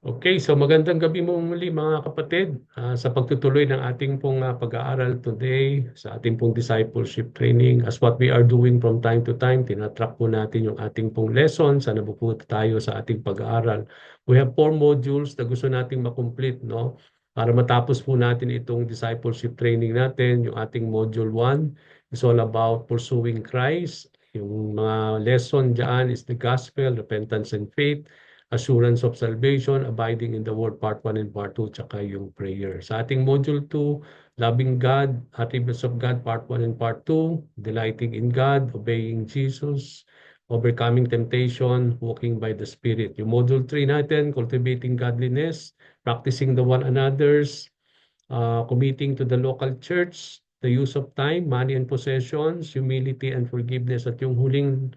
Okay, so magandang gabi mo muli mga kapatid sa pagtutuloy ng ating pong pag-aaral today sa ating pong discipleship training. As what we are doing from time to time, tinatrack po natin yung ating pong lessons sa nabubuo tayo sa ating pag-aaral. We have 4 modules na gusto nating makomplete, no? Para matapos po natin itong discipleship training natin, yung ating module 1 is all about pursuing Christ. Yung mga lesson dyan is the gospel, repentance and faith, assurance of salvation, abiding in the word part 1 and part 2, tsaka yung prayer. Sa ating module 2, loving God, attributes of God part 1 and part 2, delighting in God, obeying Jesus, overcoming temptation, walking by the Spirit. Yung module 3 natin, cultivating godliness, practicing the one another's, committing to the local church, the use of time, money and possessions, humility and forgiveness. At yung huling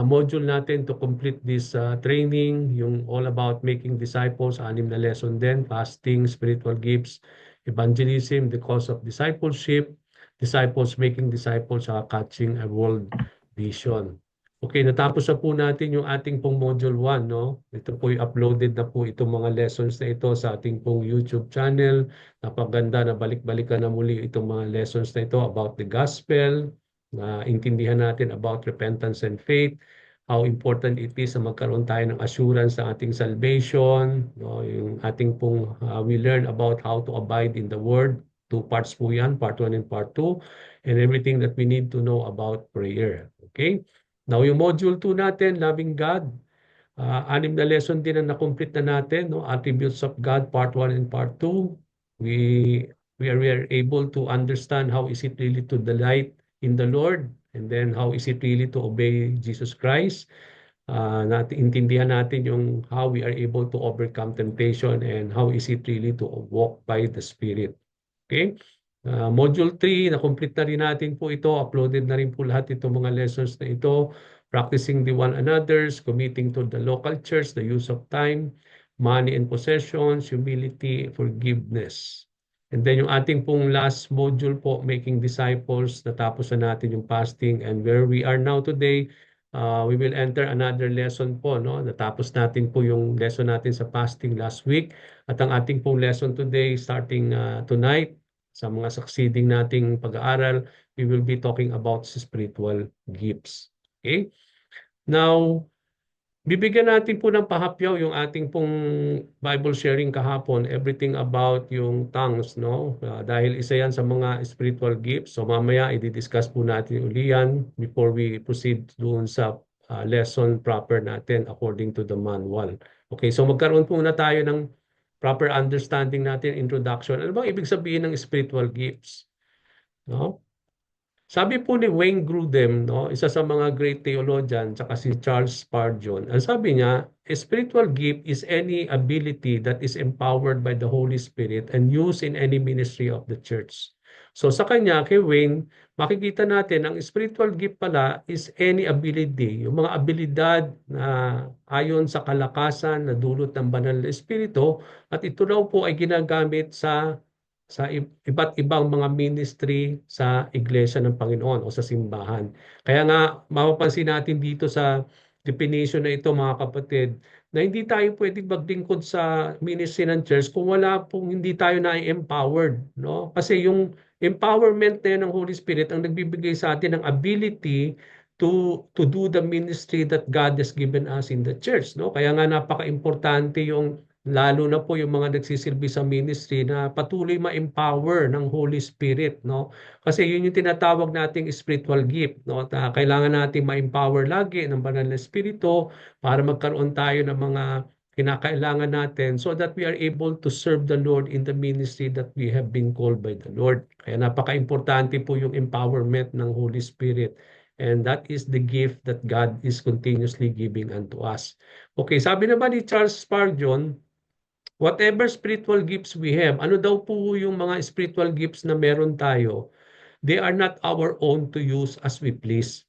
module natin to complete this training, yung all about making disciples, 6 na lesson din, fasting, spiritual gifts, evangelism, the cause of discipleship, disciples making disciples, catching a world vision. Okay, natapos na po natin yung ating pong module 1, no? Ito po yung uploaded na po itong mga lessons na ito sa ating pong YouTube channel. Napaganda na balik-balikan na muli itong mga lessons na ito about the gospel, na intindihan natin about repentance and faith, how important it is na magkaroon tayo ng assurance sa ating salvation, no? Yung ating pong we learn about how to abide in the word. 2 parts po yan, part 1 and part 2, and everything that we need to know about prayer. Okay? Now, yung module 2 natin, loving God, 6 na lesson din ang na-complete na natin, no? Attributes of God, part 1 and part 2. We, we are able to understand how is it really to delight in the Lord, and then how is it really to obey Jesus Christ. Intindihan natin yung how we are able to overcome temptation and how is it really to walk by the Spirit. Okay? Module 3, na-complete na rin natin po ito. Uploaded na rin po lahat itong mga lessons na ito. Practicing the one another's, committing to the local church, the use of time, money and possessions, humility, forgiveness. And then yung ating pong last module po, making disciples, natapos na natin yung fasting, and where we are now today, we will enter another lesson po, no? Natapos natin po yung lesson natin sa fasting last week, at ang ating pong lesson today, starting tonight, sa mga succeeding nating pag-aaral, we will be talking about spiritual gifts. Okay? Now, bibigyan natin po ng pahapyaw yung ating pong Bible sharing kahapon, everything about yung tongues, no? Dahil isa yan sa mga spiritual gifts. So mamaya, i-discuss po natin uli yan before we proceed doon sa lesson proper natin according to the manual. Okay, so magkaroon po na tayo ng proper understanding natin, introduction. Ano bang ibig sabihin ng spiritual gifts? No? Sabi po ni Wayne Grudem, no, isa sa mga great theologian, tsaka si Charles Spurgeon, ang sabi niya, a spiritual gift is any ability that is empowered by the Holy Spirit and used in any ministry of the church. So sa kanya, kay Wayne, makikita natin ang spiritual gift pala is any ability, yung mga abilidad na ayon sa kalakasan na dulot ng banal na espiritu, at ito daw po ay ginagamit sa iba't ibang mga ministry sa iglesia ng Panginoon o sa simbahan. Kaya nga, mapapansin natin dito sa definition na ito, mga kapatid, na hindi tayo pwedeng maglingkod sa ministry ng church kung wala pong hindi tayo na-empowered, no? Kasi yung empowerment na yan ng Holy Spirit ang nagbibigay sa atin ng ability to do the ministry that God has given us in the church, no? Kaya nga napaka-importante yung lalo na po yung mga nagsisilbi sa ministry na patuloy ma-empower ng Holy Spirit, no? Kasi yun yung tinatawag nating spiritual gift, no? Kailangan nating ma-empower lagi ng banal na espiritu para magkaroon tayo ng mga kinakailangan natin so that we are able to serve the Lord in the ministry that we have been called by the Lord. Kaya napaka-importante po yung empowerment ng Holy Spirit. And that is the gift that God is continuously giving unto us. Okay, sabi naman ni Charles Spurgeon, whatever spiritual gifts we have, ano daw po yung mga spiritual gifts na meron tayo, they are not our own to use as we please.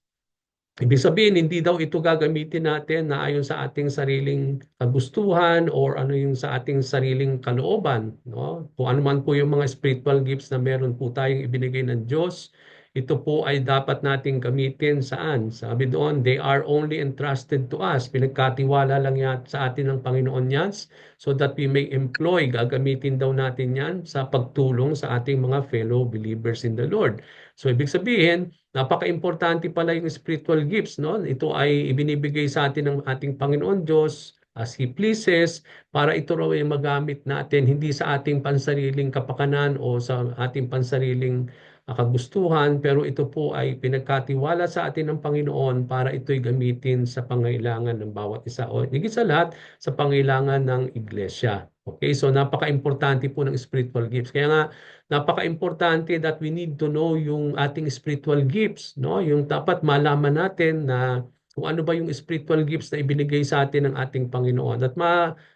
Ibig sabihin, hindi daw ito gagamitin natin na ayon sa ating sariling kagustuhan or ano yung sa ating sariling kalooban, no? Kung ano man po yung mga spiritual gifts na meron po tayong ibinigay ng Diyos, ito po ay dapat nating gamitin saan? Sabi doon, they are only entrusted to us. Pinagkatiwala lang yan sa atin ng Panginoon yan so that we may employ, gagamitin daw natin yan sa pagtulong sa ating mga fellow believers in the Lord. So ibig sabihin, napaka-importante pala yung spiritual gifts, no? Ito ay ibinibigay sa atin ng ating Panginoon Diyos as He pleases para ito raw ay magamit natin hindi sa ating pansariling kapakanan o sa ating pansariling kagustuhan, pero ito po ay pinagkatiwala sa atin ng Panginoon para ito'y gamitin sa pangailangan ng bawat isa o higit sa lahat sa pangailangan ng iglesia. Okay, so napaka-importante po ng spiritual gifts. Kaya nga napaka-importante that we need to know yung ating spiritual gifts, no? Yung dapat malaman natin na kung ano ba yung spiritual gifts na ibinigay sa atin ng ating Panginoon at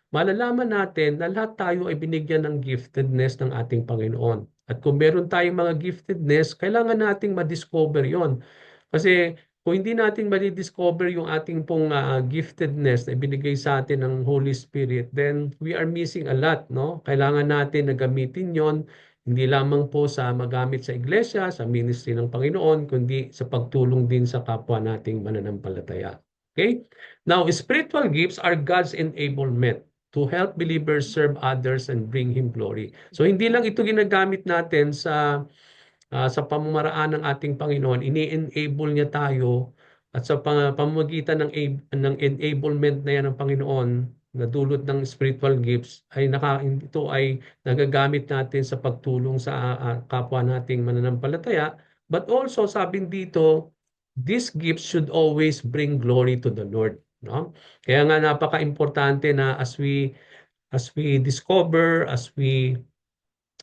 malalaman natin na lahat tayo ay binigyan ng giftedness ng ating Panginoon. At kung meron tayong mga giftedness, kailangan nating ma-discover yon. Kasi kung hindi natin ma-discover yung ating pong giftedness na ibinigay sa atin ng Holy Spirit, then we are missing a lot, no? Kailangan natin na gamitin yon, hindi lamang po sa magamit sa iglesia, sa ministry ng Panginoon, kundi sa pagtulong din sa kapwa nating mananampalataya. Okay? Now, spiritual gifts are God's enablement to help believers serve others and bring Him glory. So hindi lang ito ginagamit natin sa pamamaraan ng ating Panginoon, ini-enable niya tayo at sa pamamagitan ng enablement na yan ng Panginoon na dulot ng spiritual gifts ay ito ay nagagamit natin sa pagtulong sa kapwa nating mananampalataya. But also, sabi dito, these gifts should always bring glory to the Lord. No? Kaya nga napaka-importante na as we discover, as we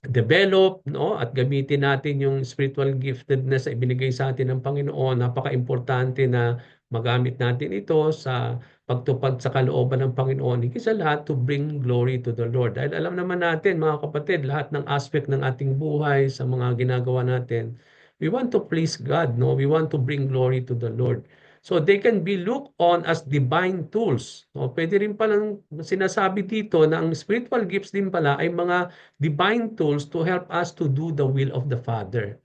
develop, no, at gamitin natin yung spiritual giftedness na ibinigay sa atin ng Panginoon, napaka-importante na magamit natin ito sa pagtupad sa kalooban ng Panginoon, higit sa lahat to bring glory to the Lord. Dahil alam naman natin, mga kapatid, lahat ng aspect ng ating buhay sa mga ginagawa natin, we want to please God, no? We want to bring glory to the Lord. So they can be looked on as divine tools. No? Pwede rin palang sinasabi dito na ang spiritual gifts din pala ay mga divine tools to help us to do the will of the Father.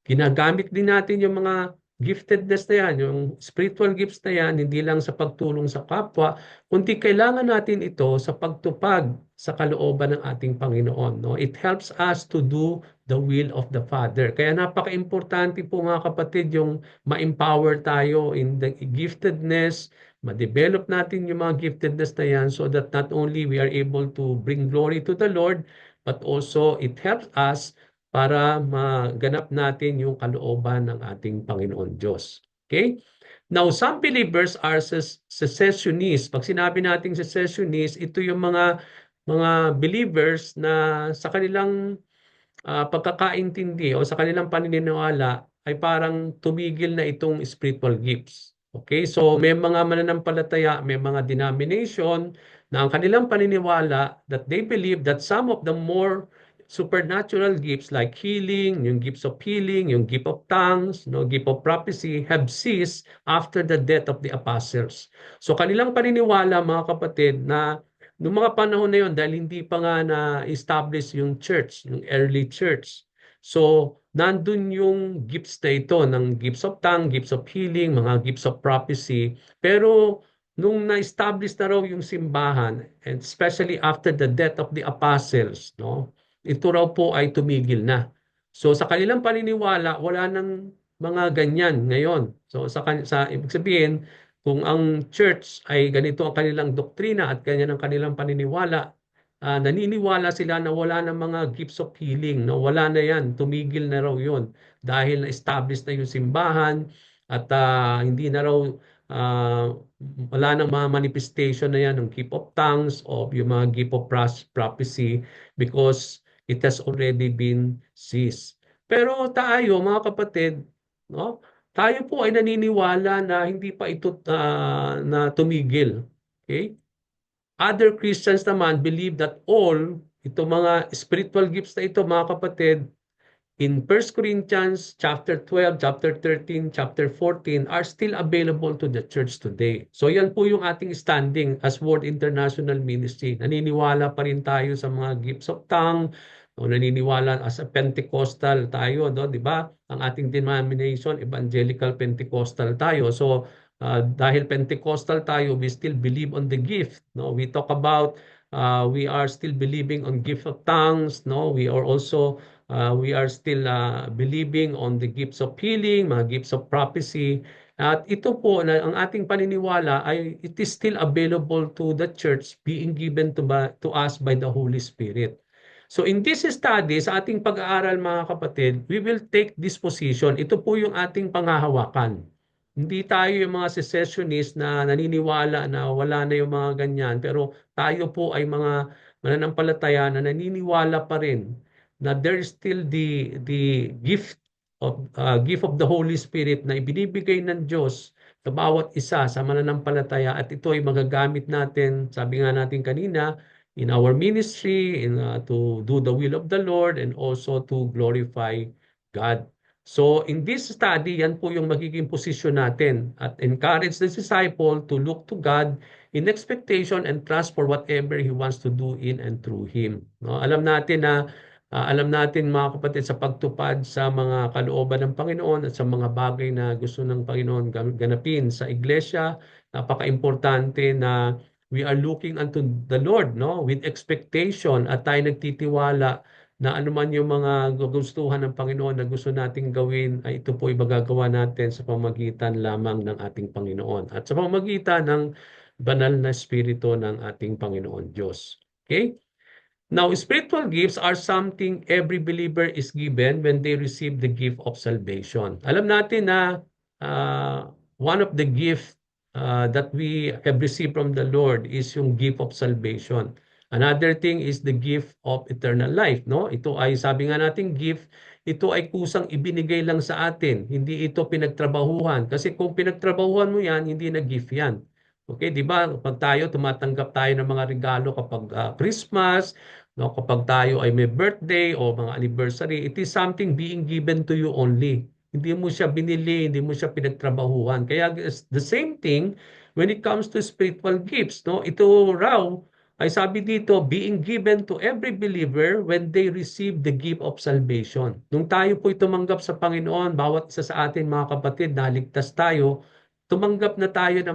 Ginagamit din natin yung mga giftedness na yan, yung spiritual gifts na yan, hindi lang sa pagtulong sa kapwa, kundi kailangan natin ito sa pagtupag sa kalooban ng ating Panginoon. No? It helps us to do the will of the Father. Kaya napaka-importante po mga kapatid yung ma-empower tayo in the giftedness, ma-develop natin yung mga giftedness na yan so that not only we are able to bring glory to the Lord, but also it helps us para maganap natin yung kalooban ng ating Panginoon Diyos. Okay? Now, some believers are cessationists. Pag sinabi nating cessationists, ito yung mga believers na sa kanilang pagkakaintindi o sa kanilang paniniwala ay parang tumigil na itong spiritual gifts. Okay? So, may mga mananampalataya, may mga denomination na ang kanilang paniniwala that they believe that some of the more supernatural gifts like healing, yung gifts of healing, yung gift of tongues, no, gift of prophecy have ceased after the death of the apostles. So kanilang paniniwala mga kapatid na noong mga panahon na yon dahil hindi pa nga na-establish yung church, yung early church. So nandun yung gifts na ito ng gifts of tongue, gifts of healing, mga gifts of prophecy. Pero nung na-establish na raw yung simbahan, and especially after the death of the apostles, no, ito raw po ay tumigil na. So sa kanilang paniniwala, wala nang mga ganyan ngayon. So sa ibig sabihin, kung ang church ay ganito ang kanilang doktrina at ganyan ang kanilang paniniwala, naniniwala sila na wala ng mga gifts of healing, no? Wala na yan, tumigil na raw yun dahil na-establish na yung simbahan at hindi na raw wala nang mga manifestation na yan ng gift of tongues o yung mga gift of prophecy because it has already been ceased. Pero tayo, mga kapatid, no? Tayo po ay naniniwala na hindi pa ito na tumigil. Okay? Other Christians naman believe that all mga spiritual gifts na ito, mga kapatid, in 1 Corinthians chapter 12, chapter 13, chapter 14 are still available to the church today. So yan po yung ating standing as World International Ministry. Naniniwala pa rin tayo sa mga gifts of tongue, O naniniwala as a Pentecostal tayo, no, 'di ba? Ang ating denomination, Evangelical Pentecostal tayo. So, dahil Pentecostal tayo, we still believe on the gift, no? We talk about we are still believing on gift of tongues, no? We are still believing on the gifts of healing, mga gifts of prophecy. At ito po na ang ating paniniwala ay it is still available to the church being given to us by the Holy Spirit. So in this study, sa ating pag-aaral mga kapatid, we will take this position. Ito po yung ating panghahawakan. Hindi tayo yung mga secessionist na naniniwala na wala na yung mga ganyan. Pero tayo po ay mga mananampalataya na naniniwala pa rin na there is still the gift of the Holy Spirit na ibinibigay ng Diyos sa bawat isa sa mananampalataya at ito ay magagamit natin, sabi nga natin kanina, in our ministry, to do the will of the Lord and also to glorify God. So in this study, yan po yung magiging posisyon natin at encourage the disciple to look to God in expectation and trust for whatever He wants to do in and through him. No? Alam natin mga kapatid sa pagtupad sa mga kalooban ng Panginoon at sa mga bagay na gusto ng Panginoon ganapin sa iglesia, napaka-importante na we are looking unto the Lord, no, with expectation at tayo nagtitiwala na anuman yung mga gustuhan ng Panginoon na gusto nating gawin ay ito po ay magagawa natin sa pamamagitan lamang ng ating Panginoon at sa pamamagitan ng banal na espiritu ng ating Panginoon Diyos. Okay? Now, spiritual gifts are something every believer is given when they receive the gift of salvation. Alam natin na one of the gifts that we have received from the Lord is yung gift of salvation. Another thing is the gift of eternal life, no? Ito ay sabi nga natin gift, ito ay kusang ibinigay lang sa atin, hindi ito pinagtrabahuhan. Kasi kung pinagtrabahuhan mo yan, hindi na gift yan. Okay, di ba? Pag tayo tumatanggap tayo ng mga regalo kapag Christmas, no, kapag tayo ay may birthday o mga anniversary, it is something being given to you only. Hindi mo siya binili, hindi mo siya pinagtrabahuhan. Kaya the same thing when it comes to spiritual gifts, no? Ito raw ay sabi dito, being given to every believer when they receive the gift of salvation. Nung tayo po'y tumanggap sa Panginoon, bawat isa sa atin mga kapatid, naligtas tayo, tumanggap na tayo ng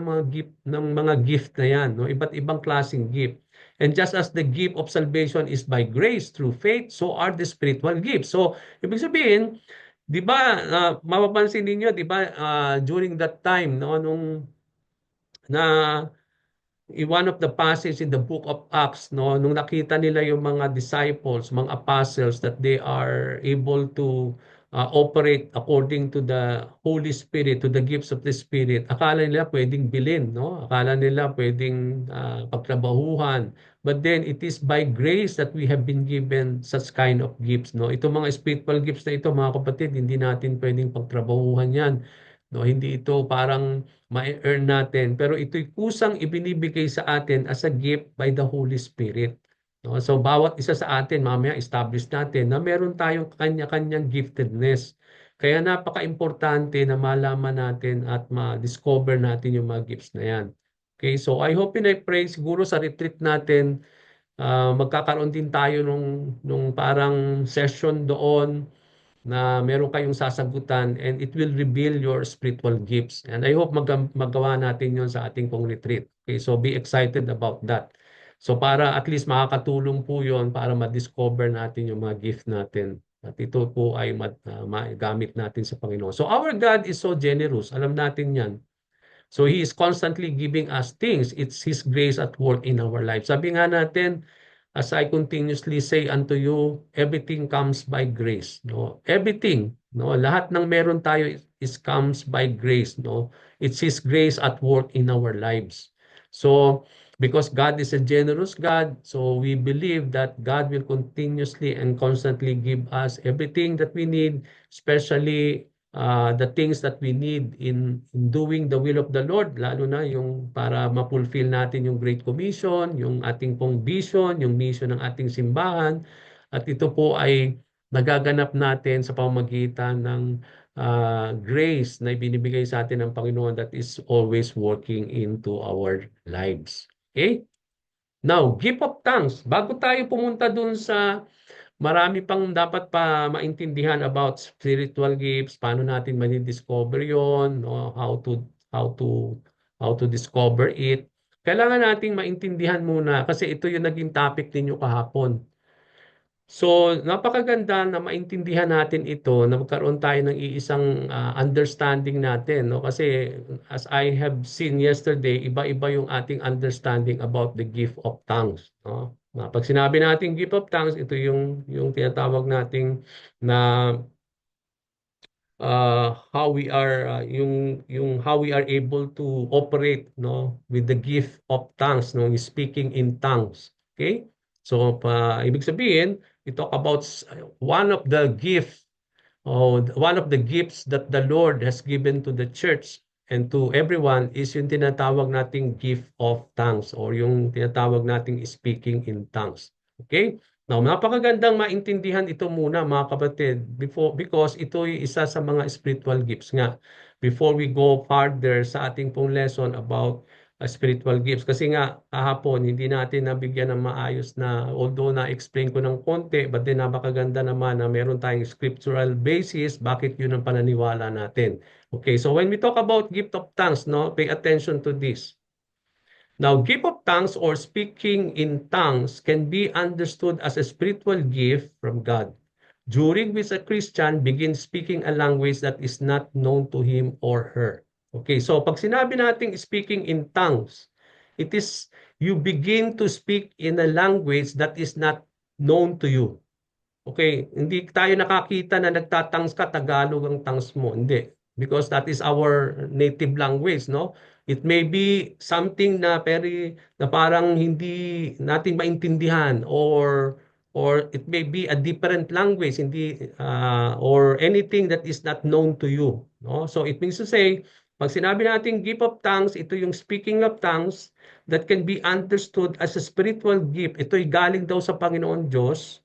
mga gift na yan, no? Iba't ibang klaseng gift. And just as the gift of salvation is by grace through faith, so are the spiritual gifts. So, ibig sabihin, 'di ba, mapapansin niyo, 'di ba, during that time, no, nung na in one of the passage in the book of Acts, no, nung nakita nila yung mga disciples, mga apostles, that they are able to operate according to the Holy Spirit, to the gifts of the Spirit, akala nila pwedeng bilhin, no? Akala nila pwedeng pagtrabahuhan. But then it is by grace that we have been given such kind of gifts, no? Ito mga spiritual gifts na ito, mga kapatid, hindi natin pwedeng pagtrabahuhan yan. No, hindi ito parang ma-earn natin, pero ito'y kusang ibinibigay sa atin as a gift by the Holy Spirit. No? So bawat isa sa atin mamaya establish natin na meron tayong kanya-kanyang giftedness. Kaya napaka-importante na malaman natin at ma-discover natin yung mga gifts na yan. Okay, so I hope and I pray siguro sa retreat natin magkakaroon din tayo nung parang session doon na meron kayong sasagutan and it will reveal your spiritual gifts. And I hope magawa natin yon sa ating pong retreat. Okay, so be excited about that. So para at least makakatulong po yon para ma-discover natin yung mga gift natin. At ito po ay magamit natin sa Panginoon. So our God is so generous. Alam natin yan. So He is constantly giving us things. It's His grace at work in our lives. Sabi nga natin, as I continuously say unto you, everything comes by grace. No? Everything, no? Lahat ng meron tayo is comes by grace. No? It's His grace at work in our lives. So, because God is a generous God, so we believe that God will continuously and constantly give us everything that we need, especially the things that we need in doing the will of the Lord, lalo na yung para ma-fulfill natin yung Great Commission, yung ating pong vision, yung mission ng ating simbahan. At ito po ay nagaganap natin sa pamamagitan ng grace na ibinibigay sa atin ng Panginoon that is always working into our lives. Okay? Now, gift of tongues. Bago tayo pumunta dun sa marami pang dapat pa maintindihan about spiritual gifts, paano natin madi-discover 'yon, no? How to how to discover it. Kailangan nating maintindihan muna kasi ito yung naging topic ninyo kahapon. So, napakaganda na maintindihan natin ito, na magkaroon tayo ng iisang understanding natin, no? Kasi as I have seen yesterday, iba-iba yung ating understanding about the gift of tongues, no? Pag sinabi natin gift of tongues, ito yung tinatawag nating na how we are yung how we are able to operate, no, with the gift of tongues, no, speaking in tongues. Okay, so ibig sabihin, we talk about one of the gift, one of the gifts that the Lord has given to the church and to everyone is yung tinatawag nating gift of tongues or yung tinatawag nating speaking in tongues. Okay? Now, napakagandang maintindihan ito muna mga kapatid because ito ay isa sa mga spiritual gifts nga. Before we go further sa ating pong lesson about spiritual gifts. Kasi nga kahapon hindi natin nabigyan ng maayos na, although na-explain ko ng konti, but then napakaganda naman na meron tayong scriptural basis bakit yun ang pananiwala natin. Okay, so when we talk about gift of tongues, no, pay attention to this. Now, gift of tongues or speaking in tongues can be understood as a spiritual gift from God, during which a Christian begins speaking a language that is not known to him or her. Okay, so pag sinabi nating speaking in tongues, it is you begin to speak in a language that is not known to you. Okay, hindi tayo nakakita na nagtatangs ka, Tagalog ang tangs mo. Hindi. Because that is our native language, no? It may be something na parang hindi natin maintindihan or it may be a different language, hindi or anything that is not known to you, no? So it means to say, pag sinabi natin gift of tongues, ito yung speaking of tongues that can be understood as a spiritual gift. Ito'y galing daw sa Panginoon Diyos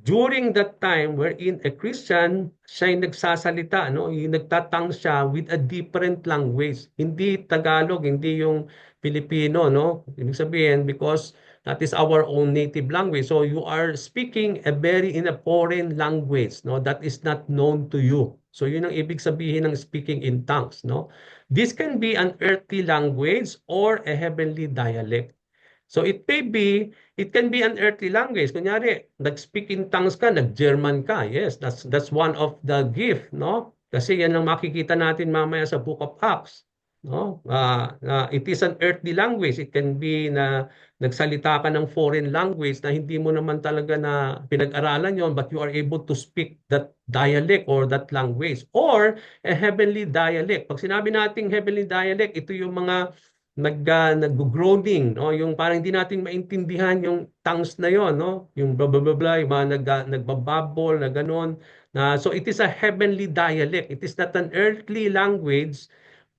during that time wherein a Christian siya'y nagsasalita, no? Yung nagtatang siya with a different language. Hindi Tagalog, hindi yung Filipino, no? Ibig sabihin, because that is our own native language. So you are speaking in a foreign language, no? That is not known to you. So yun ang ibig sabihin ng speaking in tongues, no? This can be an earthly language or a heavenly dialect. So it can be an earthly language. Kunyari, nag-speak in tongues ka, nag-German ka. Yes, that's one of the gift, no? Kasi yan ang makikita natin mamaya sa Book of Acts, no? It is an earthly language. It can be na nagsalita ka ng foreign language na hindi mo naman talaga na pinag-aralan yon, but you are able to speak that dialect or that language. Or a heavenly dialect. Pag sinabi nating heavenly dialect, ito yung mga nag-groaning, no? Yung parang hindi natin maintindihan yung tongues na yon, no? Yung blah blah blah, blah yung mga nagbababble na ganon. So it is a heavenly dialect. It is not an earthly language,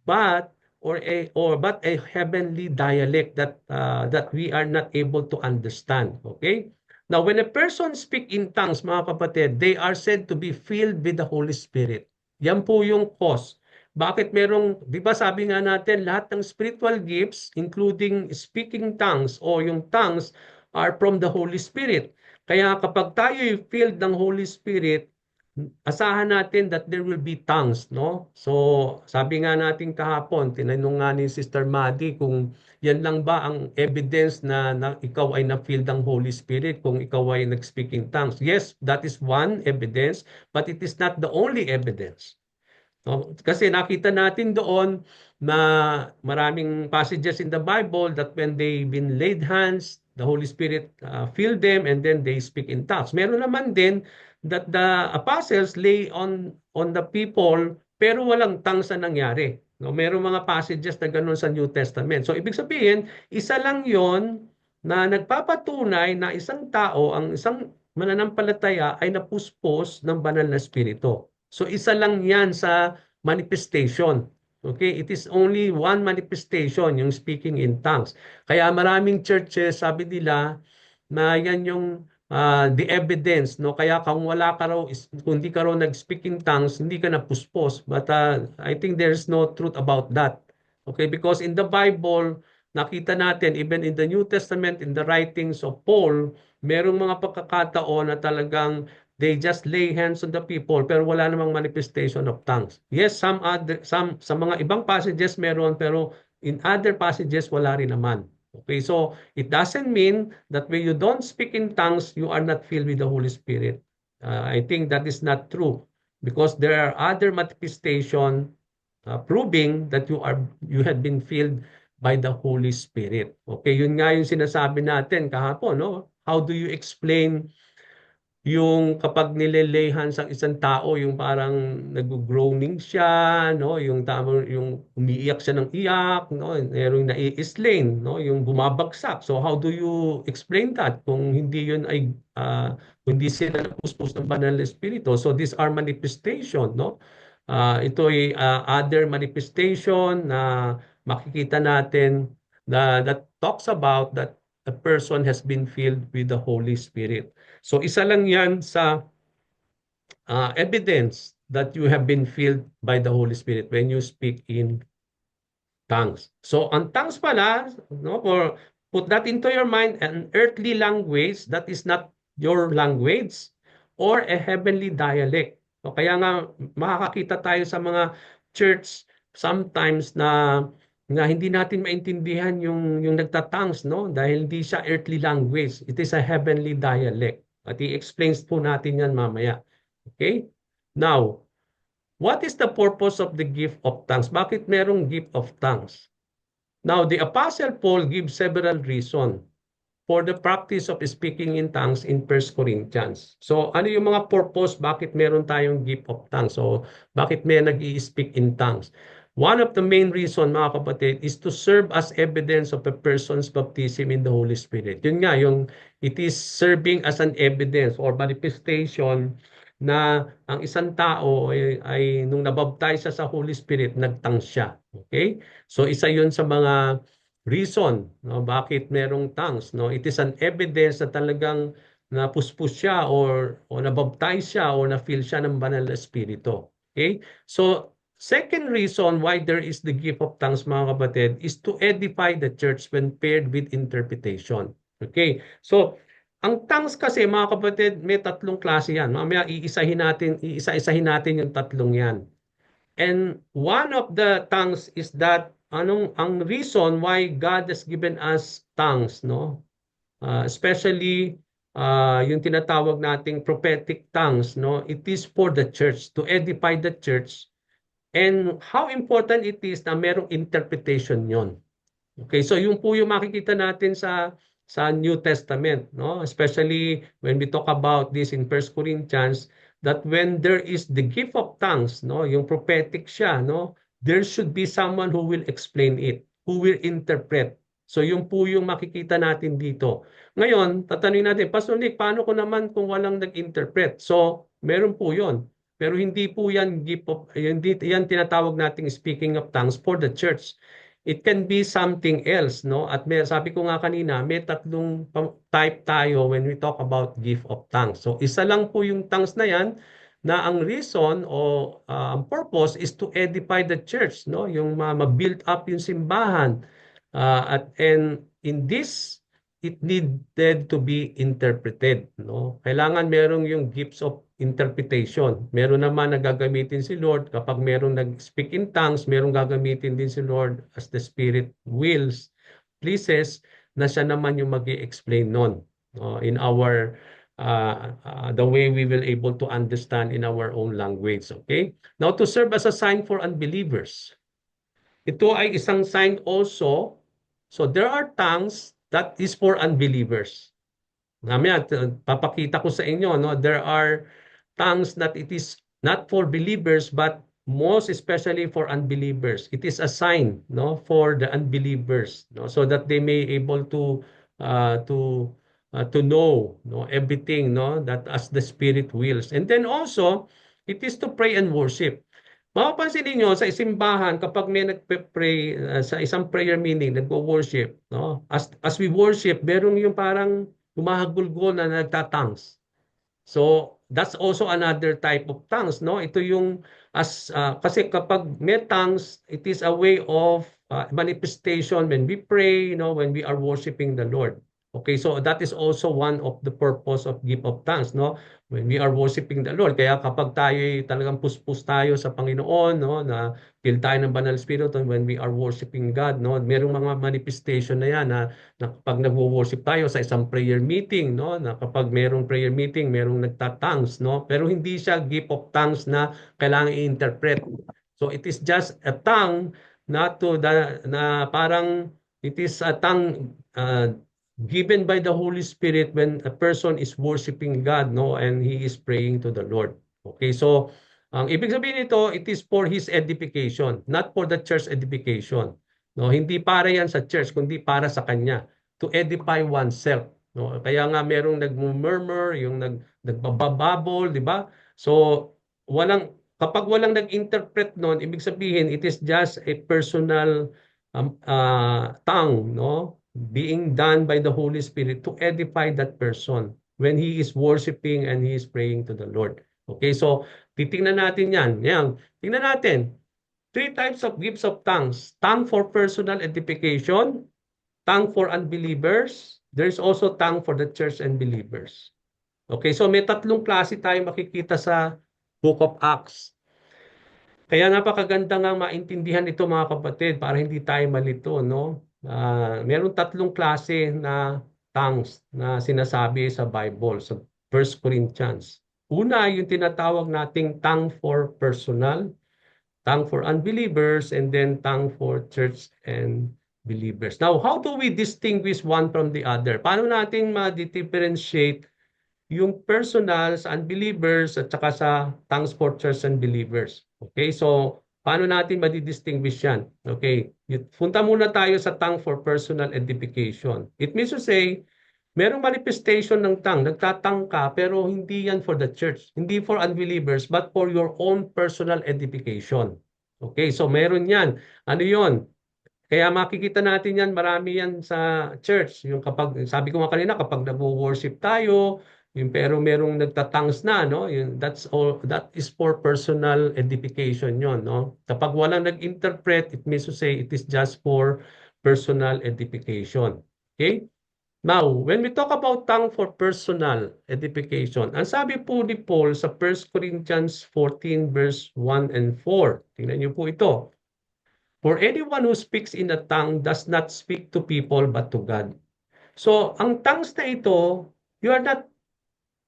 but but a heavenly dialect that we are not able to understand. Okay? Now, when a person speak in tongues, mga kapatid, they are said to be filled with the Holy Spirit. Yan po yung cause. Bakit merong, di ba sabi nga natin, lahat ng spiritual gifts, including speaking tongues o yung tongues, are from the Holy Spirit. Kaya kapag tayo filled ng Holy Spirit, asahan natin that there will be tongues, no? So, sabi nga natin kahapon, tinanong nga ni Sister Maddie kung yan lang ba ang evidence na ikaw ay na-filled ng Holy Spirit kung ikaw ay nag-speaking tongues. Yes, that is one evidence, but it is not the only evidence. No? Kasi nakita natin doon na maraming passages in the Bible that when they been laid hands, the Holy Spirit filled them and then they speak in tongues. Meron naman din that the apostles lay on the people pero walang tongues na nangyari. No, meron mga passages na ganoon sa New Testament. So ibig sabihin, isa lang 'yon na nagpapatunay na isang tao, ang isang mananampalataya ay napuspos ng banal na espiritu. So isa lang 'yan sa manifestation. Okay, it is only one manifestation, yung speaking in tongues. Kaya maraming churches, sabi nila, na yan yung the evidence, no? Kaya kung wala ka raw, kung hindi ka raw nag-speak in tongues, hindi ka napuspos. But I think there's no truth about that. Okay, because in the Bible, nakita natin even in the New Testament, in the writings of Paul, merong mga pagkakataon na talagang they just lay hands on the people pero wala namang manifestation of tongues. Yes, some sa mga ibang passages meron pero in other passages wala rin naman. Okay, so it doesn't mean that when you don't speak in tongues, you are not filled with the Holy Spirit. I think that is not true because there are other manifestation proving that you had been filled by the Holy Spirit. Okay, yun nga yung sinasabi natin kahapon, no? How do you explain yung kapag nilelehan sa isang tao, yung parang nag-groaning siya, no? Yung tama yung umiiyak siya ng iyak, no? Merong nai-slain, no? Yung bumabagsak. So how do you explain that kung hindi yun ay hindi sila napuspos ng banal na espiritu? So these are manifestation, no? Ito ay other manifestation na makikita natin that talks about that a person has been filled with the Holy Spirit. So isa lang yan sa evidence that you have been filled by the Holy Spirit when you speak in tongues. So ang tongues pala, no, for put that into your mind, an earthly language that is not your language or a heavenly dialect. So kaya nga makakakita tayo sa mga church sometimes na hindi natin maintindihan yung nagtatangs, no, dahil hindi siya earthly language. It is a heavenly dialect. At i-explains po natin yan mamaya. Okay? Now, what is the purpose of the gift of tongues? Bakit merong gift of tongues? Now, the Apostle Paul gives several reasons for the practice of speaking in tongues in 1 Corinthians. So, ano yung mga purpose? Bakit meron tayong gift of tongues? So, bakit may nag-i-speak in tongues? One of the main reason, mga kapatid, is to serve as evidence of a person's baptism in the Holy Spirit. Yun nga, it is serving as an evidence or manifestation na ang isang tao ay nung nabaptize siya sa Holy Spirit, nagtangs siya. Okay? So isa yun sa mga reason, no, bakit merong tongues, no? It is an evidence na talagang napuspos siya or nabaptize siya or na-fill siya ng banal na espiritu. Okay? So second reason why there is the gift of tongues, mga kapatid, is to edify the church when paired with interpretation. Okay? So ang tongues kasi, mga kapatid, may tatlong klase yan. Mamaya iisa-isahin natin yung tatlong yan. And one of the tongues is that ang reason why God has given us tongues, no? Especially yung tinatawag nating prophetic tongues, no? It is for the church to edify the church. And how important it is na merong interpretation yon. Okay, so yung po yung makikita natin sa New Testament, no? Especially when we talk about this in 1 Corinthians, that when there is the gift of tongues, no, yung prophetic siya, no, there should be someone who will explain it, who will interpret. So yung po yung makikita natin dito. Ngayon, tatanungin natin, Pastor Nick, paano ko naman kung walang nag-interpret? So, meron po 'yon. Pero hindi po yan gift of, hindi yan tinatawag nating speaking of tongues for the church. It can be something else, no? At sabi ko nga kanina, may tatlong type tayo when we talk about gift of tongues. So isa lang po yung tongues na yan na ang reason o ang purpose is to edify the church, no? Yung ma-build up yung simbahan. And in this, it needed to be interpreted, no? Kailangan merong yung gifts of interpretation. Meron naman na gagamitin si Lord kapag merong nag-speak in tongues, merong gagamitin din si Lord as the Spirit wills, pleases, na siya naman yung mag-i-explain nun, in our the way we will able to understand in our own language. Okay? Now, to serve as a sign for unbelievers. Ito ay isang sign also. So there are tongues that is for unbelievers. Mamaya, papakita ko sa inyo, no? There are tongues that it is not for believers, but most especially for unbelievers. It is a sign, no, for the unbelievers, no, so that they may able uh, to to know, no, everything, no, that as the Spirit wills. And then also, it is to pray and worship. Mapapansin niyo sa simbahan kapag may nagpe-pray sa isang prayer meeting, nagwo-worship, no? As we worship, merong yung parang humahagulgol na nagtatangs. So, that's also another type of tongues, no? Ito yung kasi kapag may tongues, it is a way of manifestation when we pray, when we are worshiping the Lord. Okay, so that is also one of the purpose of gift of tongues, no? When we are worshiping the Lord. Kaya kapag tayo talagang puspos tayo sa Panginoon, no, na feel tayo ng Banal Espiritu when we are worshiping God, no? Merong mga manifestation na yan na kapag nagwo-worship tayo sa isang prayer meeting, no, na kapag merong prayer meeting, merong nagtatangs, no? Pero hindi siya gift of tongues na kailangan i-interpret. So it is just a tongue na parang it is a tongue given by the Holy Spirit when a person is worshiping God, no, and he is praying to the Lord. Okay, so ang ibig sabihin nito, it is for his edification, not for the church edification. No, hindi para yan sa church, kundi para sa kanya to edify oneself. No, kaya nga merong nagmumurmur, yung nagbabababol, di ba? So kapag walang nag-interpret noon, ibig sabihin it is just a personal tongue, no? Being done by the Holy Spirit to edify that person when he is worshiping and he is praying to the Lord. Okay, so titingnan natin yan. Yan. Tingnan natin. 3 types of gifts of tongues. Tongue for personal edification, tongue for unbelievers. There's also tongue for the church and believers. Okay, so may 3 klase tayo makikita sa Book of Acts. Kaya napakaganda nga maintindihan ito mga kapatid para hindi tayo malito, no? Meron 3 klase na tongues na sinasabi sa Bible, sa 1 Corinthians. Una, yung tinatawag nating tongue for personal, tongue for unbelievers, and then tongue for church and believers. Now, how do we distinguish one from the other? Paano natin ma-differentiate yung personal sa unbelievers at saka sa tongues for church and believers? Okay, so paano natin madidistinguish yan? Okay, punta muna tayo sa tongue for personal edification. It means to say, merong manifestation ng tongue, nagtatang ka, pero hindi yan for the church, hindi for unbelievers, but for your own personal edification. Okay, so meron yan. Ano yon? Kaya makikita natin yan, marami yan sa church. Yung kapag, sabi ko nga kanina, kapag nag-worship tayo, yung pero merong nagtatangs na, no? That's all, that is for personal edification yon, no? Kapag walang nag-interpret, it means to say it is just for personal edification. Okay? Now, when we talk about tongue for personal edification, ang sabi po ni Paul sa 1 Corinthians 14 verse 1 and 4. Tingnan niyo po ito. For anyone who speaks in a tongue does not speak to people but to God. So, ang tongues na ito, you are not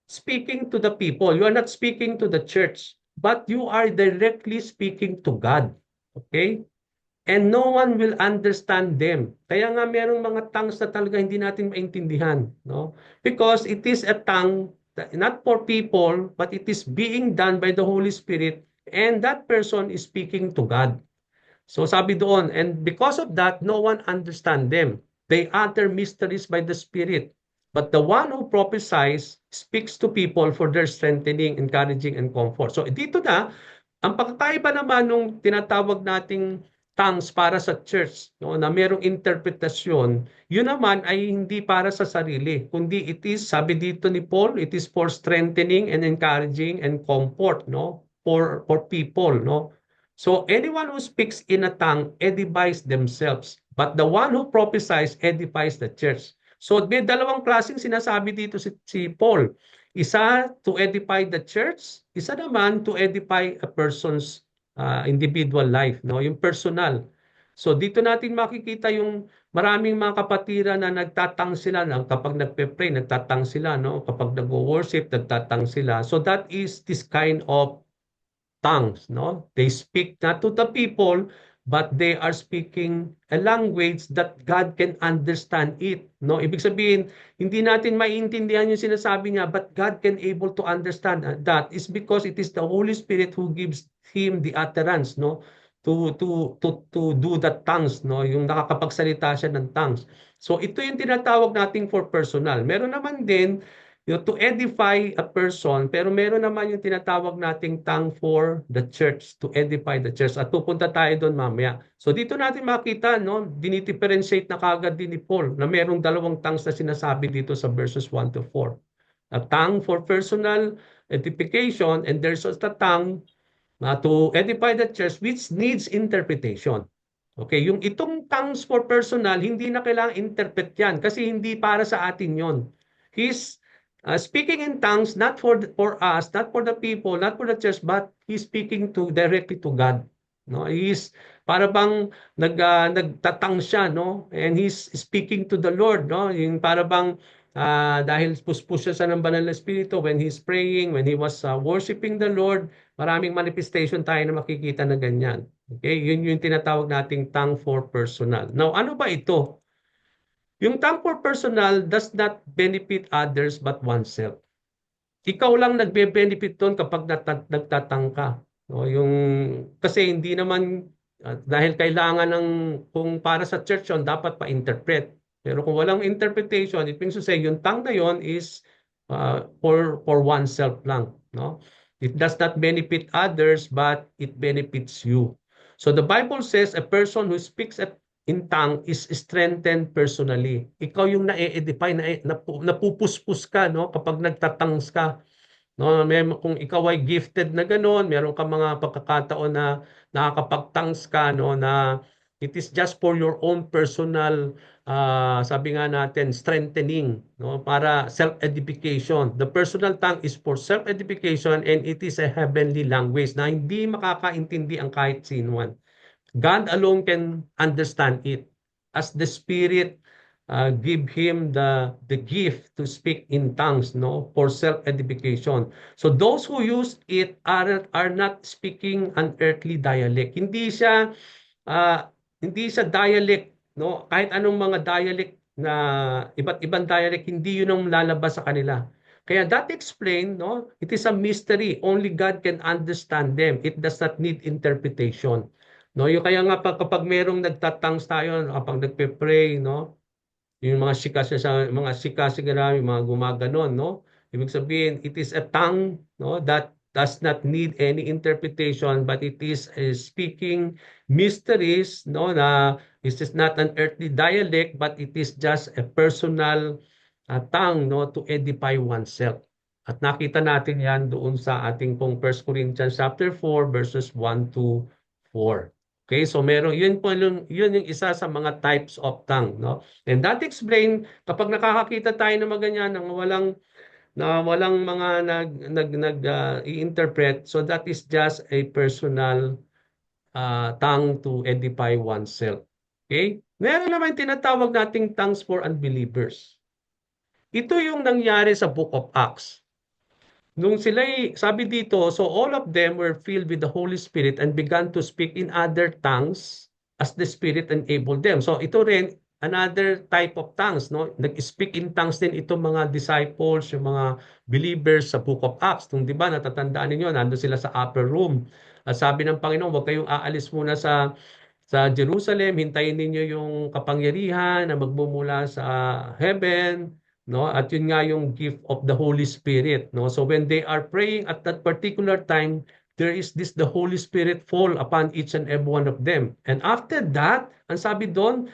speaking to the people. You are not speaking to the church, but you are directly speaking to God. Okay? And no one will understand them. Kaya nga merong mga tongues na talaga hindi natin maintindihan, no? Because it is a tongue not for people, but it is being done by the Holy Spirit, and that person is speaking to God. So sabi doon, and because of that, no one understand them. They utter mysteries by the Spirit. But the one who prophesies speaks to people for their strengthening, encouraging, and comfort. So dito na, ang pagkakaiba naman nung tinatawag nating tongues para sa church, no, na merong interpretasyon, yun naman ay hindi para sa sarili, kundi it is, sabi dito ni Paul, it is for strengthening and encouraging and comfort, no, for people, no. So anyone who speaks in a tongue edifies themselves, but the one who prophesies edifies the church. So may 2 klaseng sinasabi dito si Paul. Isa to edify the church, isa naman to edify a person's individual life, no? Yung personal. So dito natin makikita yung maraming mga kapatiran na nagtatang sila kapag nagpe-pray, nagtatang sila, no? Kapag nagwo-worship, nagtatang sila. So that is this kind of tongues, no? They speak not to the people, but they are speaking a language that God can understand it, no? Ibig sabihin, hindi natin maintindihan yung sinasabi niya, but God can able to understand that is because it is the Holy Spirit who gives him the utterance, no? To do the tongues, no? Yung nakakapagsalita siya ng tongues. So ito yung tinatawag nating for personal. Meron naman din to edify a person, pero meron naman yung tinatawag nating tongue for the church, to edify the church. At pupunta tayo doon mamaya. So dito natin makita, no, dinidifferentiate na kagad din ni Paul na merong 2 tongues na sinasabi dito sa verses 1 to 4. A tongue for personal edification, and there's also a tongue to edify the church which needs interpretation. Okay, yung itong tongues for personal, hindi na kailangang interpret yan kasi hindi para sa atin yon. He's speaking in tongues not for us, not for the people, not for the church, but he's speaking to directly to God. No, he's para bang nagtatang siya, no? And he's speaking to the Lord, no? Yung para bang dahil puspos siya sa ng banal na espiritu when he's praying, when he was worshiping the Lord, maraming manifestation tayo na makikita na ganyan. Okay, yun yung tinatawag nating tongue for personal. Now, ano ba ito? Yung tongue for personal does not benefit others but oneself. Ikaw lang nagbe-benefit doon kapag nagtatang ka. No, yung kasi hindi naman dahil kailangan ng kung para sa church yun, dapat pa-interpret. Pero kung walang interpretation, it means to say yung tongue na yon is for oneself lang, no? It does not benefit others but it benefits you. So the Bible says a person who speaks in tongue is strengthened personally. Ikaw yung na-edify, napupuspos ka, no? Kapag nagtatangs ka. No, kung ikaw ay gifted na gano'n, meron ka mga pagkakataon na nakakapagtangs ka, no, na it is just for your own personal, sabi nga natin, strengthening, no, para self-edification. The personal tongue is for self-edification and it is a heavenly language na hindi makakaintindi ang kahit sinuman. God alone can understand it as the Spirit give him the gift to speak in tongues, no, for self-edification. So those who use it are not speaking an earthly dialect. Uh, hindi siya dialect, no? Kahit anong mga dialect na iba't ibang dialect, hindi yun ang lalabas sa kanila. Kaya that explain, no? It is a mystery. Only God can understand them. It does not need interpretation. No, yung kaya nga kapag merong nagtatangs tayo, kapag nagpe-pray, no? Yung mga sika sigara, yung mga gumaganon, no? Ibig sabihin, it is a tongue, no, that does not need any interpretation, but it is speaking mysteries, no, na this is not an earthly dialect, but it is just a personal tongue, no, to edify oneself. At nakita natin yan doon sa ating pong 1 Corinthians chapter 4 verses 1 to 4. Okay, so meron yun yung isa sa mga types of tongue, no? And that explain kapag nakakakita tayo ng mga ganyan ng walang mga i-interpret, so that is just a personal tongue to edify oneself. Okay? Meron naman tinatawag nating tongues for unbelievers. Ito yung nangyari sa Book of Acts. Nung sila'y, sabi dito, so all of them were filled with the Holy Spirit and began to speak in other tongues as the Spirit enabled them. So ito rin, another type of tongues, no? Nag-speak in tongues din itong mga disciples, yung mga believers sa Book of Acts. Nung, di ba, natatandaan ninyo, nandun sila sa upper room. At sabi ng Panginoon, huwag kayong aalis muna sa Jerusalem, hintayin ninyo yung kapangyarihan na magmumula sa heaven, no, at yun nga yung gift of the Holy Spirit, no. So when they are praying at that particular time, there is the Holy Spirit fall upon each and every one of them, and after that, ang sabi doon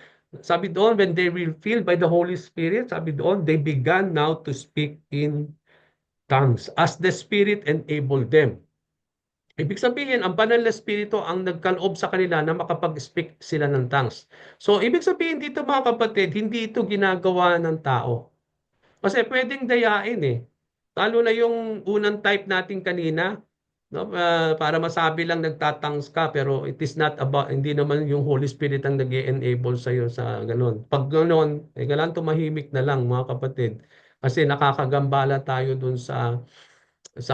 when they were filled by the Holy Spirit, sabi doon they began now to speak in tongues as the Spirit enabled them. Ibig sabihin, ang banal na espiritu ang nagkaloob sa kanila na makapag-speak sila ng tongues. So, ibig sabihin dito mga kapatid, hindi ito ginagawa ng tao. Kasi pwedeng dayain eh. Lalo na yung unang type natin kanina, no? Para masabi lang nagtatangs ka pero it is not about, hindi naman yung Holy Spirit ang nag-enable sa iyo sa ganun. Pag ganun, kailangan tumahimik na lang mga kapatid. Kasi nakakagambala tayo dun sa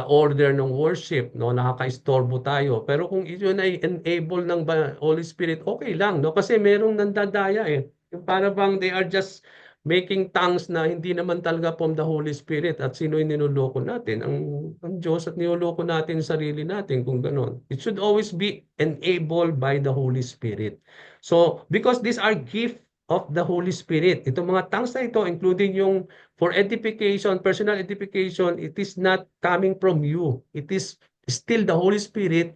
order ng worship, no, nakakaistorbo tayo. Pero kung yun ay enable ng Holy Spirit, okay lang, no? Kasi merong nandadaya eh. Yung para bang they are just making tongues na hindi naman talaga from the Holy Spirit. At sino yung ninuloko natin? Ang Diyos, at niloloko natin sarili natin kung gano'n. It should always be enabled by the Holy Spirit. So, because these are gift of the Holy Spirit. Itong mga tongues na ito, including yung for edification, personal edification, it is not coming from you. It is still the Holy Spirit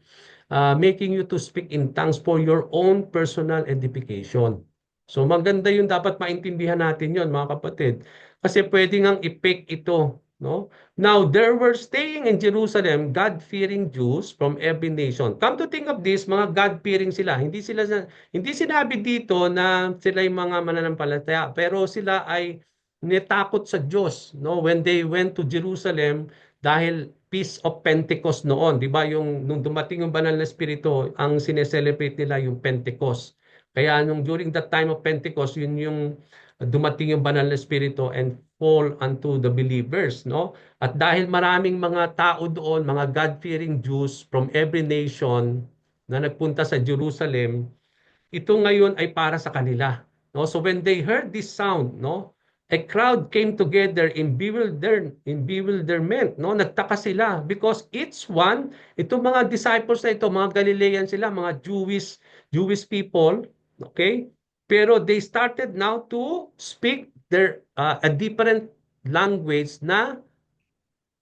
making you to speak in tongues for your own personal edification. So maganda yung dapat maintindihan natin yon mga kapatid. Kasi pwede ngang i-fake ito, no? Now, there were staying in Jerusalem God-fearing Jews from every nation. Come to think of this, mga God-fearing sila. Hindi sinabi dito na sila yung mga mananampalataya, pero sila ay nitakot sa Diyos, no? When they went to Jerusalem dahil Feast of Pentecost noon, 'di ba? Yung nung dumating yung banal na espiritu, ang sineselebrate nila yung Pentecost. Kaya nung during that time of Pentecost, yun yung dumating yung banal na espiritu and fall unto the believers, no? At dahil maraming mga tao doon, mga God-fearing Jews from every nation na nagpunta sa Jerusalem, ito ngayon ay para sa kanila, no? So when they heard this sound, no, a crowd came together in bewilderment, no? Nagtaka sila because each one, itong mga disciples na ito, mga Galilean sila, mga Jewish people, okay? Pero they started now to speak a different language na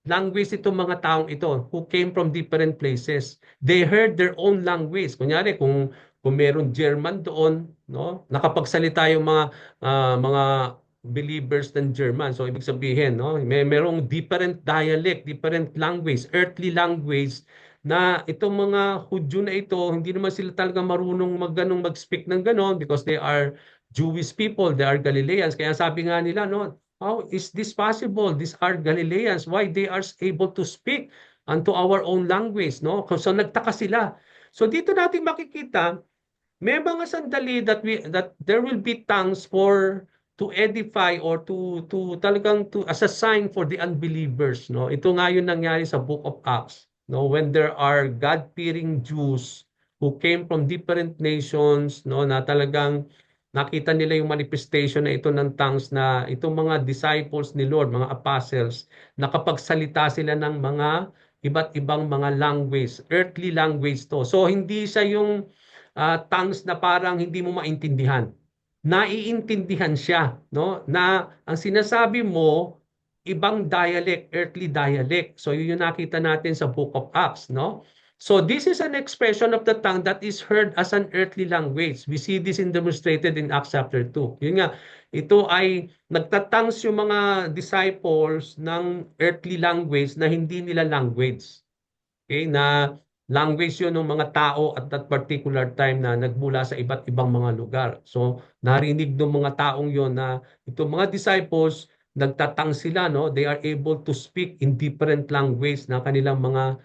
language itong mga taong ito who came from different places. They heard their own language. Kunyari, kung meron German doon, no, nakapagsalita yung mga believers ng German. So ibig sabihin, no, merong different dialect, different language, earthly language na itong mga Hudyo na ito, hindi naman sila talaga marunong mag-speak ng ganon because they are Jewish people, they are Galileans. Kaya sabi nga nila, no, how is this possible? These are Galileans. Why they are able to speak unto our own language, no? So nagtaka sila. So dito natin makikita, may mga sandali that there will be tongues for to edify or to talagang to as a sign for the unbelievers, no? Ito nga yung nangyari sa Book of Acts, no? When there are God-fearing Jews who came from different nations, no, na talagang nakita nila yung manifestation na ito ng tongues na itong mga disciples ni Lord, mga apostles, nakapagsalita sila ng mga iba't ibang mga language, earthly language to. So hindi siya yung tongues na parang hindi mo maintindihan. Naiintindihan siya, no? Na ang sinasabi mo ibang dialect, earthly dialect. So yun yung nakita natin sa Book of Acts, no? So this is an expression of the tongue that is heard as an earthly language. We see this demonstrated in Acts chapter 2. Yun nga, ito ay nagtatangs yung mga disciples ng earthly language na hindi nila language. Okay, na language yun ng mga tao at that particular time na nagmula sa iba't ibang mga lugar. So narinig ng mga taong yon na itong mga disciples, nagtatang sila, no? They are able to speak in different language na kanilang mga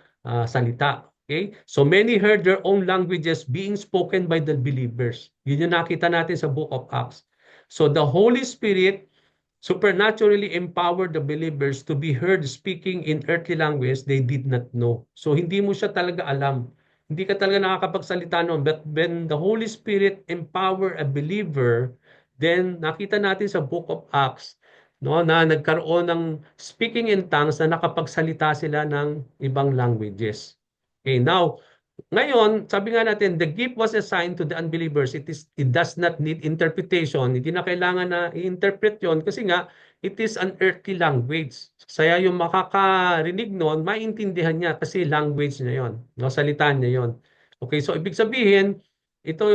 salita. Okay? So many heard their own languages being spoken by the believers. Yun yung nakita natin sa Book of Acts. So the Holy Spirit supernaturally empowered the believers to be heard speaking in earthly language they did not know. So hindi mo siya talaga alam. Hindi ka talaga nakakapagsalita noon. But when the Holy Spirit empower a believer, then nakita natin sa Book of Acts, no, na nagkaroon ng speaking in tongues na nakapagsalita sila ng ibang languages. Okay, now, ngayon, sabi nga natin, the gift was assigned to the unbelievers. It does not need interpretation. Hindi na kailangan na i-interpret yon kasi nga, it is an earthly language. Kaya yung makakarinig nun, maintindihan niya kasi language niya yon, no? Salita niya yon. Okay, so ibig sabihin, ito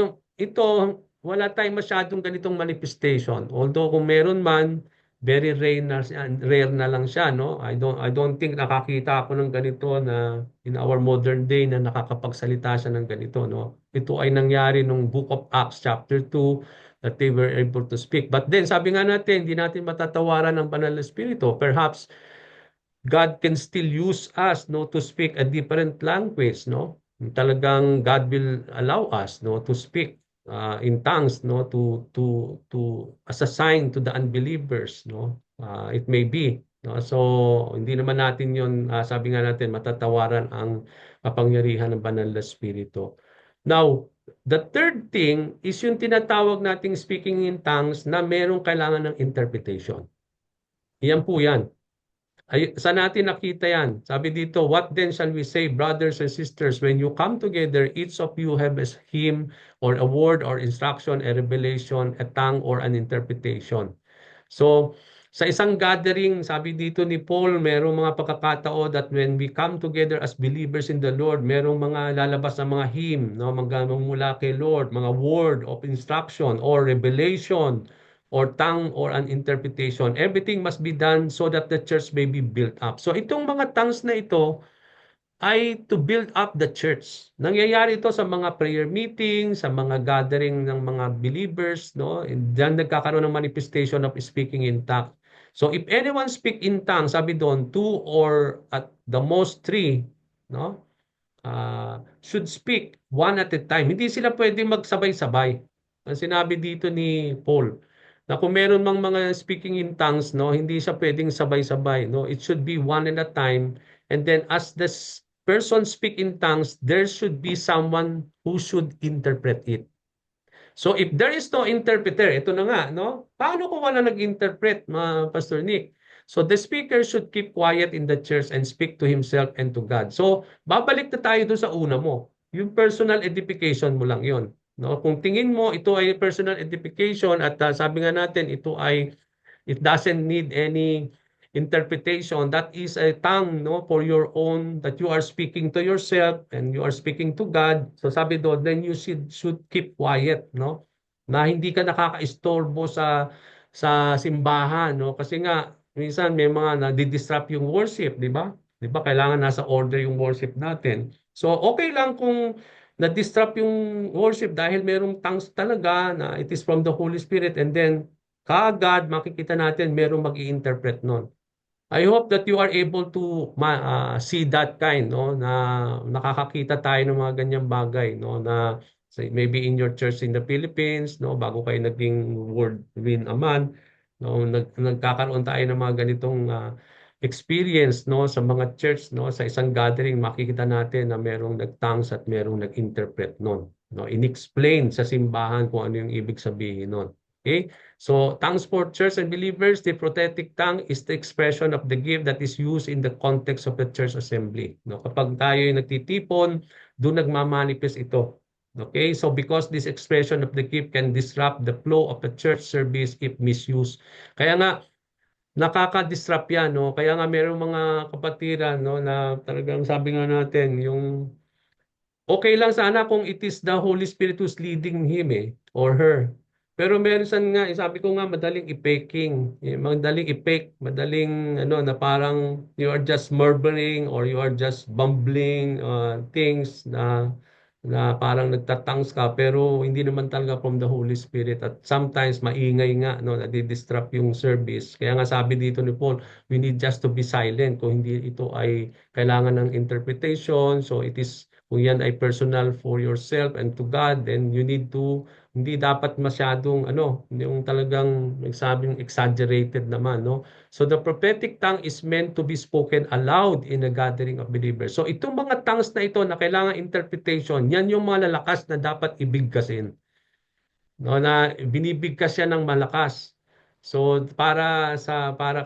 wala tayong masyadong ganitong manifestation. Although kung meron man, very rare na lang siya, no? I don't think nakakita ako ng ganito na in our modern day na nakakapagsalita siya ng ganito, no? Ito ay nangyari nung Book of Acts chapter 2 that they were able to speak. But then sabi nga natin, hindi natin matatawaran ng banal na espiritu. Perhaps God can still use us, no, to speak a different language, no? Talagang God will allow us, no, to speak in tongues, no, to as a sign to the unbelievers, no. It may be, no. So hindi naman natin 'yon, sabi nga natin, matatawaran ang kapangyarihan ng banal na espiritu. Now, the third thing is yung tinatawag nating speaking in tongues na merong kailangan ng interpretation. Iyan po 'yan. Ay, saan natin nakita yan? Sabi dito, what then shall we say, brothers and sisters, when you come together, each of you have a hymn or a word or instruction, a revelation, a tongue, or an interpretation. So, sa isang gathering, sabi dito ni Paul, merong mga pagkakataon that when we come together as believers in the Lord, merong mga lalabas na mga hymn, no? Mga mula kay Lord, mga word of instruction or revelation, or tongue or an interpretation. Everything must be done so that the church may be built up. So itong mga tongues na ito ay to build up the church. Nangyayari ito sa mga prayer meeting, sa mga gathering ng mga believers, no? And diyan nagkakaroon ng manifestation of speaking in tongues. So if anyone speak in tongues, sabi doon, two or at the most three, no? Should speak one at a time. Hindi sila pwedeng magsabay-sabay. Ang sinabi dito ni Paul, na kung meron mang mga speaking in tongues, no, hindi siya pwedeng sabay-sabay, no. It should be one at a time. And then as the person speak in tongues, there should be someone who should interpret it. So if there is no interpreter, ito na nga, no? Paano kung wala nag-interpret, Pastor Nick? So the speaker should keep quiet in the church and speak to himself and to God. So babalik na tayo doon sa una mo. Yung personal edification mo lang yon. No? Kung tingin mo ito ay personal edification at sabi nga natin ito ay it doesn't need any interpretation. That is a tongue, no, for your own, that you are speaking to yourself and you are speaking to God. So sabi doon, then you should keep quiet, no? Na hindi ka nakakaistorbo sa simbahan, no? Kasi nga minsan may mga nadi-disrupt yung worship, di ba? Di ba? Kailangan nasa order yung worship natin. So okay lang kung na-disrupt yung worship dahil merong tongues talaga na it is from the Holy Spirit, and then kaagad makikita natin merong mag-i-interpret nun. I hope that you are able to see that kind, no, na nakakakita tayo ng mga ganyang bagay, no, na maybe in your church in the Philippines, no, bago kayo naging World Win a Man, no, nagkakaroon tayo ng mga ganitong experience, no, sa mga church, no, sa isang gathering makikita natin na merong nag-tongues at merong nag-interpret noon, no, in-explain sa simbahan kung ano yung ibig sabihin noon. Okay? So, tongues for church and believers, the prophetic tongue is the expression of the gift that is used in the context of the church assembly. No, kapag tayo ay nagtitipon, doon nagmamanifest ito. Okay? So, because this expression of the gift can disrupt the flow of the church service if misused. Kaya nga, nakaka-disrupt yan, no? Kaya nga mayroong mga kapatiran, no, na talagang sabi nga natin, yung okay lang sana kung it is the Holy Spirit who's leading him or her. Pero minsan nga, sabi ko nga, madaling i-faking. Madaling i-fake, madaling na parang you are just murmuring or you are just bumbling things na parang nagtatangs ka pero hindi naman talaga from the Holy Spirit, at sometimes maingay nga, no, nadi-disrupt yung service. Kaya nga sabi dito ni Paul, we need just to be silent kung hindi ito ay kailangan ng interpretation. So it is, kung yan ay personal for yourself and to God, then you need to, hindi dapat masyadong yung talagang nagsabing exaggerated naman, no. So the prophetic tongue is meant to be spoken aloud in a gathering of believers. So itong mga tongues na ito na kailangan interpretation, yan yung mga lalakas na dapat ibigkasin, no, na binibigkas siya ng malakas. So para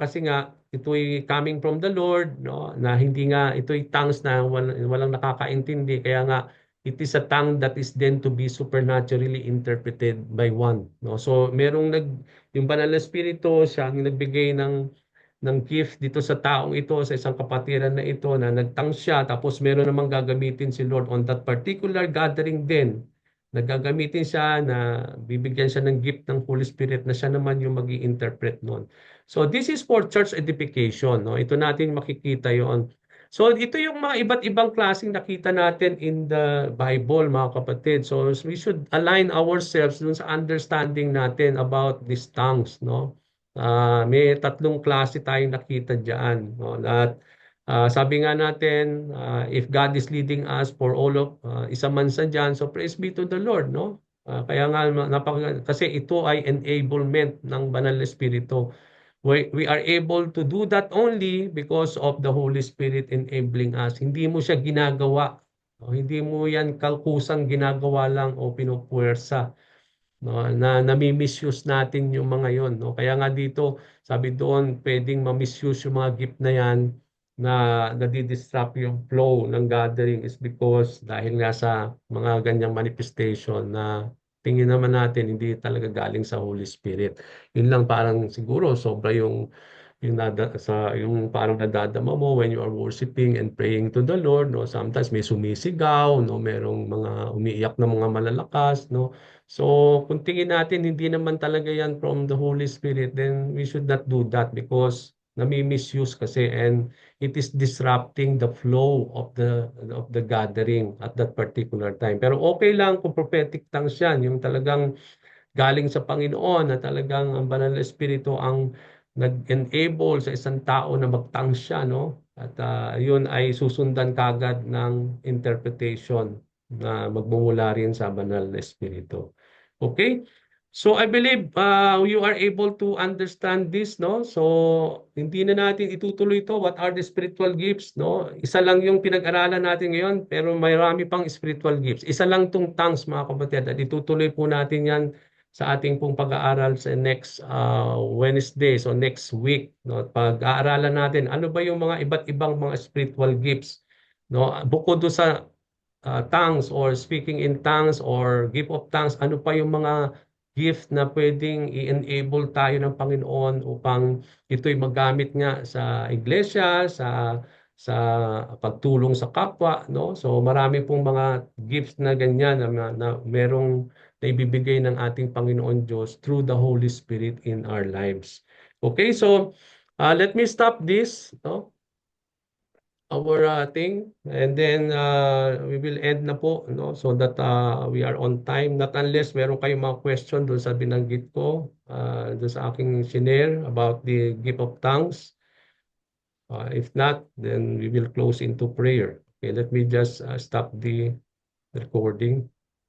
kasi nga ito'y coming from the Lord, no, na hindi nga ito'y tongues na walang nakakaintindi, kaya nga it is a tongue that is then to be supernaturally interpreted by one, no. So merong yung banal na espiritu siya ang nagbigay ng gift dito sa taong ito, sa isang kapatiran na ito na nagtang siya, tapos meron namang gagamitin si Lord on that particular gathering din. Nagagamitin siya na bibigyan siya ng gift ng Holy Spirit na siya naman yung magi-interpret noon. So this is for church edification, no? Ito natin makikita yon. So ito yung mga iba't ibang klaseng nakita natin in the Bible, mga kapatid. So we should align ourselves dun sa understanding natin about these tongues, no? May tatlong klase tayong nakita diyan, no? At sabi nga natin, if God is leading us for all of isa man sa diyan, so praise be to the Lord, no? Kaya nga kasi ito ay enablement ng Banal na Espiritu. We are able to do that only because of the Holy Spirit enabling us. Hindi mo siya ginagawa. O, hindi mo yan kalkusang ginagawa lang o pinupuwersa, no, na nami-misuse natin yung mga yon, no. Kaya nga dito sabi doon pwedeng ma-misuse yung mga gift na yan, na nadi-disrupt yung flow ng gathering is because dahil nga sa mga ganyang manifestation na tingin naman natin hindi talaga galing sa Holy Spirit. Yun lang, parang siguro sobra yung yung parang nadadama mo when you are worshiping and praying to the Lord, no? Sometimes may sumisigaw, no? Merong mga umiiyak na mga malalakas, no? So, kung tingin natin hindi naman talaga yan from the Holy Spirit, then we should not do that because nami-misuse kasi, and it is disrupting the flow of the gathering at that particular time. Pero okay lang kung prophetic tongues yan, yung talagang galing sa Panginoon na talagang ang banal na espiritu ang nag-enable sa isang tao na magtang siya, no? At yun ay susundan kagad ng interpretation na magmumula rin sa banal na espiritu. Okay? So I believe you are able to understand this, no? So hindi na natin itutuloy ito. What are the spiritual gifts, no? Isa lang yung pinag-aralan natin ngayon, pero marami pang spiritual gifts. Isa lang tong tongues, mga kapatid, at itutuloy po natin yan sa ating pong pag-aaral sa next Wednesday, so next week, no? Pag-aaralan natin ano ba yung mga iba't ibang mga spiritual gifts, no? Bukod do sa tongues or speaking in tongues or gift of tongues, ano pa yung mga gift na pwedeng i-enable tayo ng Panginoon upang ito'y magamit nga sa iglesia, sa pagtulong sa kapwa, no? So marami pong mga gifts na ganyan na merong na ibibigay ng ating Panginoon Diyos through the Holy Spirit in our lives. Okay, so let me stop this, no? Our thing, and then we will end na po, no, so that we are on time, not unless meron kayong mga question doon sa binanggit ko, doon sa aking shinare about the gift of tongues. If not, then we will close into prayer. Okay, let me just stop the recording.